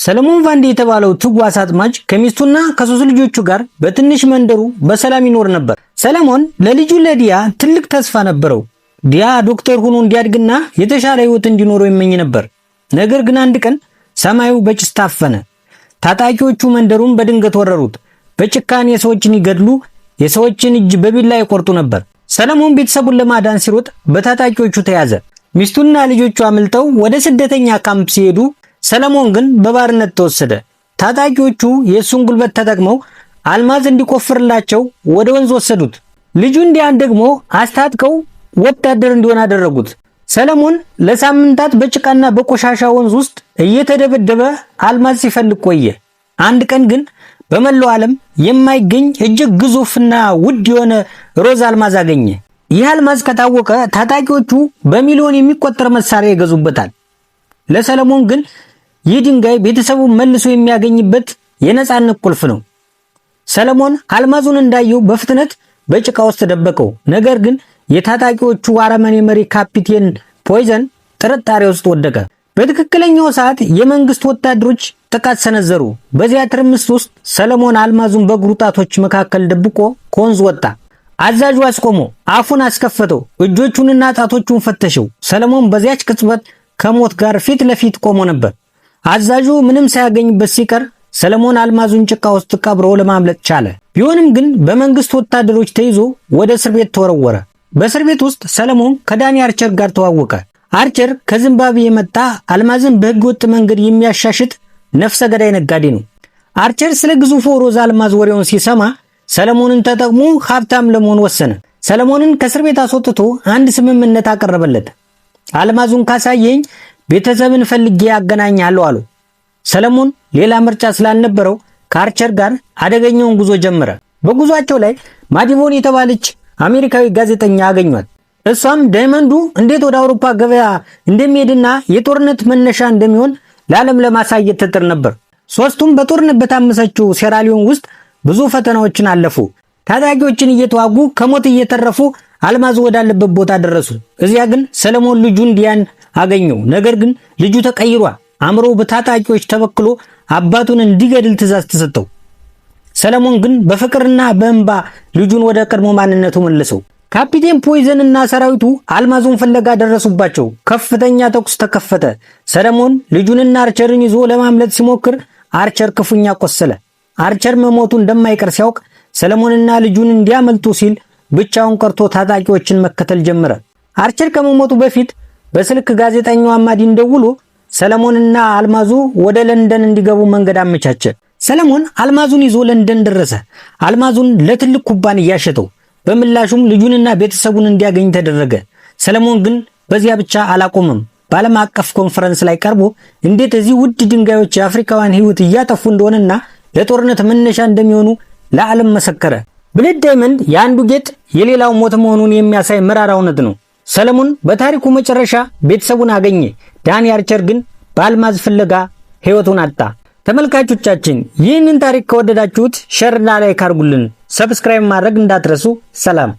ሰለሞን ቫንዴ የተባለው ትጓስ አጥማጅ ከሚስቱና ከሶስት ልጆቹ ጋር በትንሽ መንደሩ በሰላም ይኖር ነበር። ሰለሞን ለልጁ ለዲያ ትልቅ ተስፋ ነበረው። ዲያ ዶክተር ሆኖ እንዲያድግና የተሻለ ህይወት እንዲኖረው ይመኝ ነበር። ነገር ግን አንድ ቀን ሰማዩ በጭስ ታፈነ። ታጣቂዎቹ መንደሩን በድንገት ወረሩት። በጭካኔ ሰዎችን ይገድሉ፣ የሰዎችን እጅ በቢላ ይቆርጡ ነበር። ሰለሞን ቤተሰቡን ለማዳን ሲሮጥ በታጣቂዎቹ ተያዘ። ሚስቱና ልጆቹ አምልጠው ወደ ስደተኛ ካምፕ ሲሄዱ ሰለሞን ግን በባርነት ተወሰደ። ታጣቂዎቹ የሱን ጉልበት ተጠቅመው አልማዝ እንዲቆፍርላቸው ወደ ወንዝ ወሰዱት። ልጁን ዲያን ደግሞ አስታጥቀው ወታደር እንዲሆን አደረጉት። ሰለሞን ለሳምንታት በጭቃና በቆሻሻ ወንዝ ውስጥ እየተደበደበ አልማዝ ሲፈልግ ቆየ። አንድ ቀን ግን በመላው ዓለም የማይገኝ እጅግ ግዙፍና ውድ የሆነ ሮዝ አልማዝ አገኘ። ይህ አልማዝ ከታወቀ ታጣቂዎቹ በሚሊዮን የሚቆጠር መሳሪያ ይገዙበታል። ለሰለሞን ግን ይህ ድንጋይ ቤተሰቡን መልሶ የሚያገኝበት የነጻነት ቁልፍ ነው። ሰለሞን አልማዙን እንዳየው በፍጥነት በጭቃ ውስጥ ደበቀው። ነገር ግን የታጣቂዎቹ አረመኔ መሪ ካፒቴን ፖይዘን ጥርጣሬ ውስጥ ወደቀ። በትክክለኛው ሰዓት የመንግስት ወታደሮች ጥቃት ሰነዘሩ። በዚያ ትርምስ ውስጥ ሰለሞን አልማዙን በእግሩ ጣቶች መካከል ደብቆ ከወንዝ ወጣ። አዛዡ አስቆመው፣ አፉን አስከፈተው፣ እጆቹንና ጣቶቹን ፈተሸው። ሰለሞን በዚያች ቅጽበት ከሞት ጋር ፊት ለፊት ቆሞ ነበር። አዛዡ ምንም ሳያገኝበት ሲቀር ሰለሞን አልማዙን ጭቃ ውስጥ ቀብሮ ለማምለጥ ቻለ። ቢሆንም ግን በመንግስት ወታደሮች ተይዞ ወደ እስር ቤት ተወረወረ። በእስር ቤት ውስጥ ሰለሞን ከዳኒ አርቸር ጋር ተዋወቀ። አርቸር ከዚምባብዌ የመጣ አልማዝን በህገወጥ መንገድ የሚያሻሽጥ ነፍሰ ገዳይ ነጋዴ ነው። አርቸር ስለ ግዙፉ ሮዝ አልማዝ ወሬውን ሲሰማ ሰለሞንን ተጠቅሞ ሀብታም ለመሆን ወሰነ። ሰለሞንን ከእስር ቤት አስወጥቶ አንድ ስምምነት አቀረበለት። አልማዙን ካሳየኝ ቤተሰብን ፈልጌ ያገናኛለሁ አለው። ሰለሞን ሌላ ምርጫ ስላልነበረው ከአርቸር ጋር አደገኛውን ጉዞ ጀመረ። በጉዟቸው ላይ ማዲቮን የተባለች አሜሪካዊ ጋዜጠኛ አገኟት። እሷም ዳይመንዱ እንዴት ወደ አውሮፓ ገበያ እንደሚሄድና የጦርነት መነሻ እንደሚሆን ለዓለም ለማሳየት ትጥር ነበር። ሶስቱም በጦርነት በታመሰችው ሴራሊዮን ውስጥ ብዙ ፈተናዎችን አለፉ። ታጣቂዎችን እየተዋጉ ከሞት እየተረፉ አልማዙ ወዳለበት ቦታ ደረሱ። እዚያ ግን ሰለሞን ልጁን ዲያን አገኘው። ነገር ግን ልጁ ተቀይሯል። አእምሮ በታጣቂዎች ተበክሎ አባቱን እንዲገድል ትዕዛዝ ተሰጠው። ሰለሞን ግን በፍቅርና በእንባ ልጁን ወደ ቀድሞ ማንነቱ መለሰው። ካፒቴን ፖይዘንና ሰራዊቱ አልማዙን ፍለጋ ደረሱባቸው። ከፍተኛ ተኩስ ተከፈተ። ሰለሞን ልጁንና አርቸርን ይዞ ለማምለጥ ሲሞክር አርቸር ክፉኛ ቆሰለ። አርቸር መሞቱ እንደማይቀር ሲያውቅ ሰለሞንና ልጁን እንዲያመልጡ ሲል ብቻውን ቀርቶ ታጣቂዎችን መከተል ጀመረ። አርቸር ከመሞቱ በፊት በስልክ ጋዜጠኛው አማዲን ደውሎ ሰለሞንና አልማዙ ወደ ለንደን እንዲገቡ መንገድ አመቻቸ። ሰለሞን አልማዙን ይዞ ለንደን ደረሰ። አልማዙን ለትልቅ ኩባንያ ሸጠው። በምላሹም ልጁንና ቤተሰቡን እንዲያገኝ ተደረገ። ሰለሞን ግን በዚያ ብቻ አላቆመም። በዓለም አቀፍ ኮንፈረንስ ላይ ቀርቦ እንዴት እዚህ ውድ ድንጋዮች የአፍሪካውያን ሕይወት እያጠፉ እንደሆነና ለጦርነት መነሻ እንደሚሆኑ ለዓለም መሰከረ። ብሌድ ዳይመንድ የአንዱ ጌጥ የሌላው ሞት መሆኑን የሚያሳይ መራራ እውነት ነው። ሰለሞን በታሪኩ መጨረሻ ቤተሰቡን አገኘ። ዳኒ አርቸር ግን በአልማዝ ፍለጋ ሕይወቱን አጣ። ተመልካቾቻችን ይህንን ታሪክ ከወደዳችሁት ሼርና ላይክ አድርጉልን። ሰብስክራይብ ማድረግ እንዳትረሱ። ሰላም።